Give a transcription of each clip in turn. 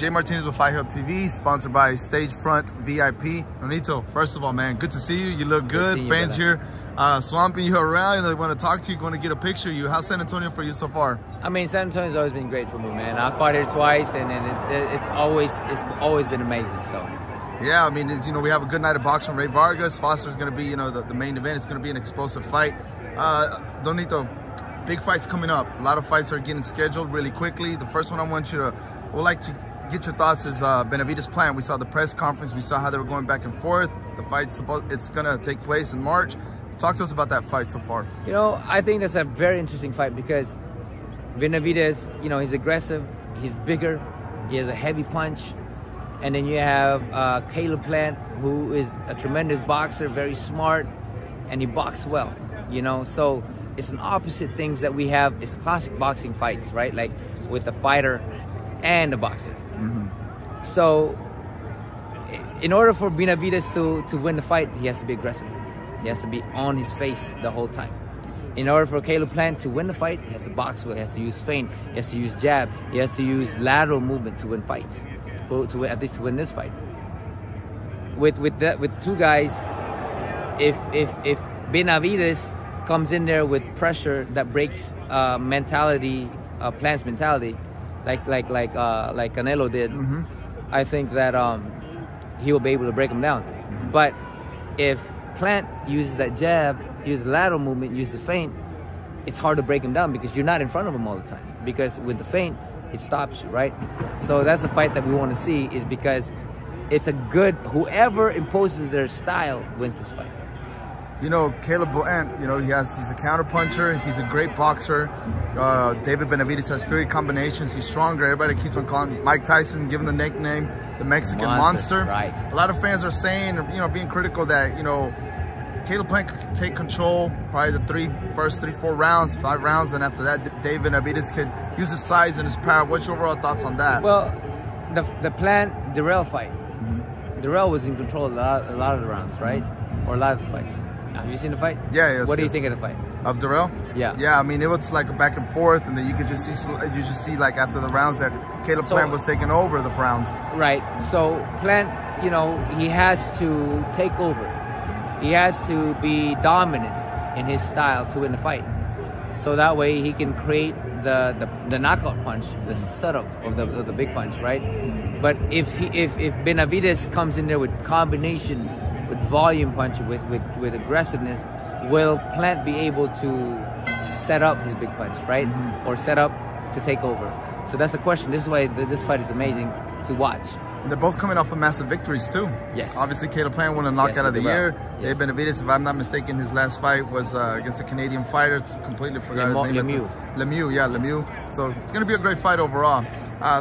Jay Martinez with Fight Hub TV, sponsored by Stagefront VIP. Nonito, first of all, man, good to see you. You look good. Fans here swamping you around. They want to talk to you, want to get a picture of you. How's San Antonio for you so far? I mean, San Antonio's always been great for me, man. I fought here twice, and it's always been amazing. So. Yeah, I mean, we have a good night of boxing. Ray Vargas, Foster's going to be, the main event. It's going to be an explosive fight. Donito, big fights coming up. A lot of fights are getting scheduled really quickly. The first one I would like to get your thoughts is Benavidez' plan. We saw the press conference. We saw how they were going back and forth. The fight's it's going to take place in March. Talk to us about that fight so far. I think that's a very interesting fight because Benavidez, he's aggressive, he's bigger, he has a heavy punch. And then you have Caleb Plant, who is a tremendous boxer, very smart, and he boxes well, So it's an opposite things that we have. It's classic boxing fights, right? Like with the fighter and the boxer. Mm-hmm. So in order for Benavidez to win the fight, he has to be aggressive. He has to be on his face the whole time. In order for Caleb Plant to win the fight, he has to box well, he has to use feint, he has to use jab, he has to use lateral movement to win fights. At least to win this fight. With two guys, if Benavidez comes in there with pressure that breaks Plant's mentality, like Canelo did, mm-hmm. I think that he will be able to break him down. Mm-hmm. But if Plant uses that jab, uses the lateral movement, uses the feint, it's hard to break him down because you're not in front of him all the time. Because with the feint, it stops you, right? So that's the fight that we want to see, is because it's a good, whoever imposes their style wins this fight. Caleb Plant, he's a counter puncher. He's a great boxer. David Benavidez has fury combinations. He's stronger. Everybody keeps on calling Mike Tyson, give him the nickname, the Mexican Monster. Right. A lot of fans are saying, being critical that, Caleb Plant could take control probably the first 3-4 rounds, 5 rounds, and after that, David Benavidez could use his size and his power. What's your overall thoughts on that? Well, the Plant-Dirrell fight, mm-hmm. Dirrell was in control a lot of the rounds, right? Mm-hmm. Or a lot of the fights. Have you seen the fight? Yeah, yes. What do you think of the fight? Of Dirrell? Yeah. Yeah, I mean, it was like a back and forth, and then you could just see like after the rounds that Caleb Plant was taking over the rounds. Right. So Plant, he has to take over. He has to be dominant in his style to win the fight. So that way he can create the knockout punch, the setup of the big punch, right? But if Benavidez comes in there with combination, with volume punch, with aggressiveness, will Plant be able to set up his big punch, right? Mm-hmm. Or set up to take over? So that's the question. This is why this fight is amazing to watch. They're both coming off of massive victories too. Yes. Obviously, Caleb Plant won a knockout of the year. Yes. David Benavidez, if I'm not mistaken, his last fight was against a Canadian fighter. Completely forgot his name. Lemieux. So it's going to be a great fight overall.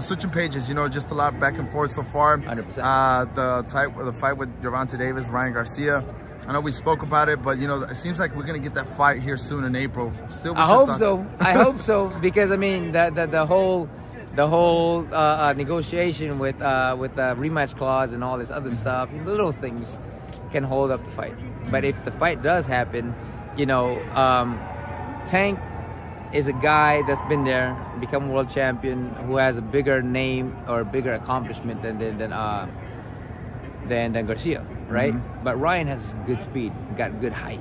Switching pages, just a lot back and forth so far. 100%. The fight with Gervonta Davis, Ryan Garcia. I know we spoke about it, but it seems like we're going to get that fight here soon in April. Still, I hope so. I hope so, because I mean the whole negotiation with rematch clause and all this other stuff, little things can hold up the fight. But if the fight does happen, Tank is a guy that's been there, become world champion, who has a bigger name or a bigger accomplishment than Garcia, right? Mm-hmm. But Ryan has good speed, got good height.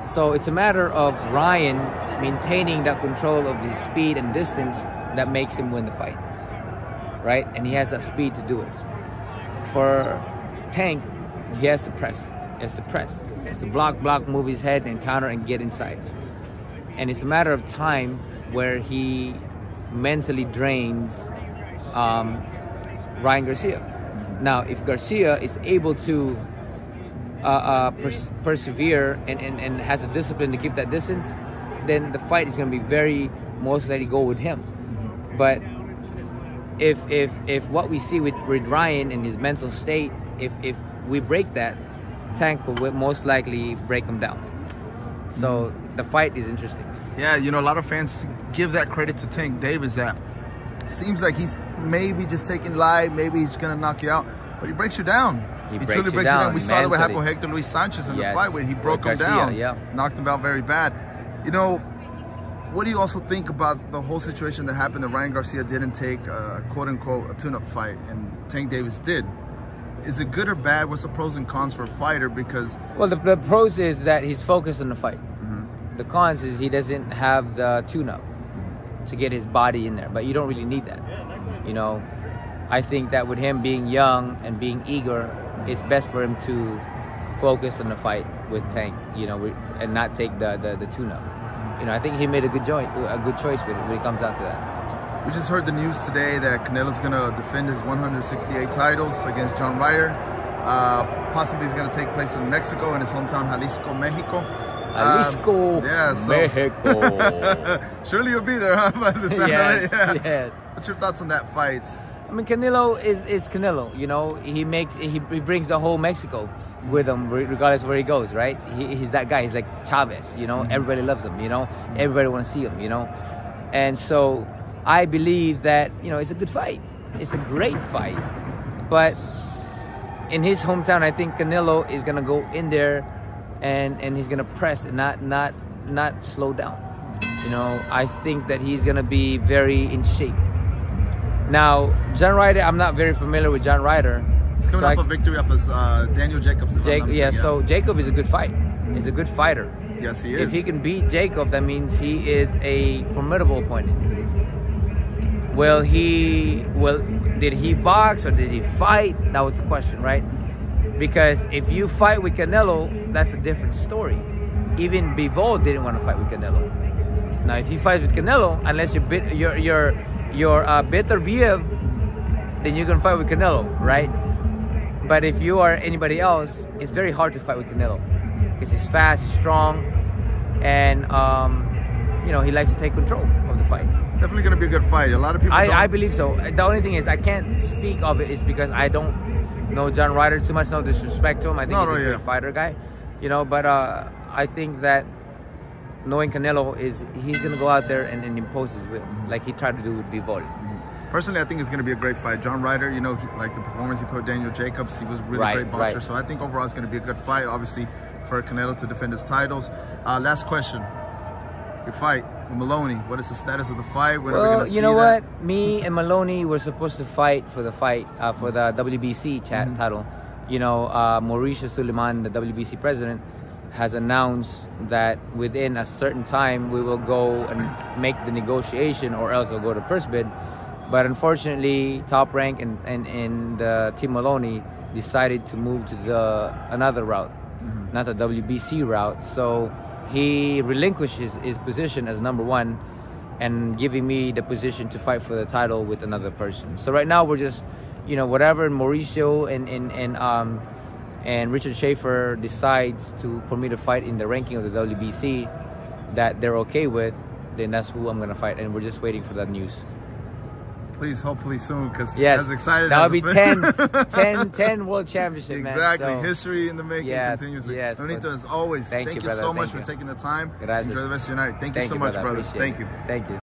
So it's a matter of Ryan maintaining that control of his speed and distance that makes him win the fight, right? And he has that speed to do it. For Tank, he has to press. He has to block, move his head and counter and get inside. And it's a matter of time where he mentally drains Ryan Garcia. Now, if Garcia is able to persevere and has the discipline to keep that distance, then the fight is going to be most likely go with him. But if what we see with Ryan and his mental state, if we break that, Tank will most likely break him down. So the fight is interesting. Yeah, a lot of fans give that credit to Tank Davis. That seems like he's maybe just taking light, maybe he's gonna knock you out, but he breaks you down. He truly breaks you down. We saw that what happened with Hector Luis Sanchez in the fight when he broke him down, knocked him out very bad. what do you also think about the whole situation that happened that Ryan Garcia didn't take quote-unquote a tune-up fight and Tank Davis did? Is it good or bad? What's the pros and cons for a fighter? Because well, the pros is that he's focused on the fight. The cons is he doesn't have the tune-up to get his body in there, but you don't really need that. You know, I think that with him being young and being eager, it's best for him to focus on the fight with Tank, you know, and not take the tune-up. You know, I think he made a good choice with it when it comes down to that. We just heard the news today that Canelo's going to defend his 168 titles against John Ryder. Possibly it's going to take place in Mexico, in his hometown, Jalisco, Mexico. Jalisco, yeah, so Mexico. Surely you'll be there, huh? By the sound of it. Yeah. Yes. What's your thoughts on that fight? I mean, Canelo is Canelo. You know, he brings the whole Mexico with him, regardless of where he goes, right? He's that guy. He's like Chavez, you know. Everybody loves him, you know. Everybody wants to see him, you know. And so I believe that, you know, it's a good fight. It's a great fight. But in his hometown, I think Canelo is going to go in there and he's going to press and not slow down. You know, I think that he's going to be very in shape. Now, John Ryder, I'm not very familiar with John Ryder. He's coming off a victory off his Daniel Jacobs. So Jacob is a good fight. He's a good fighter. Yes, he is. If he can beat Jacob, that means he is a formidable opponent. Did he box or did he fight? That was the question, right? Because if you fight with Canelo, that's a different story. Even Bivol didn't want to fight with Canelo. Now, if he fights with Canelo, unless you're Beterbiev, then you're gonna fight with Canelo, right? But if you are anybody else, it's very hard to fight with Canelo because he's fast, he's strong, and you know, he likes to take control of the fight. It's definitely gonna be a good fight. A lot of people. I believe so. The only thing is I can't speak of it is because I don't know John Ryder too much. No disrespect to him. I think he's a great fighter guy, you know. But I think that knowing Canelo is he's gonna go out there and impose his will, like he tried to do with Bivol. Personally, I think it's going to be a great fight. John Ryder, you know, like the performance he put Daniel Jacobs, he was a really great boxer. Right. So I think overall it's going to be a good fight, obviously, for Canelo to defend his titles. Last question. Your fight with Maloney, what is the status of the fight? When are we going to see that? You know what? Me and Maloney were supposed to fight for the for the WBC title. You know, Mauricio Suleiman, the WBC president, has announced that within a certain time we will go and make the negotiation or else we'll go to first bid. But unfortunately, Top Rank and Team Maloney decided to move to another route, not the WBC route. So he relinquishes his position as _1 and giving me the position to fight for the title with another person. So right now we're just, you know, whatever Mauricio and Richard Schaefer decides for me to fight in the ranking of the WBC that they're okay with, then that's who I'm going to fight. And we're just waiting for that news. Please, hopefully soon, because yes, as excited that'll as be 10 world championships. Exactly, man. So, history in the making continuously. Yes, Nonito, as always, thank you so much for taking the time. Gracias. Enjoy the rest of your night. Thank you so much, brother. Thank you. Thank you.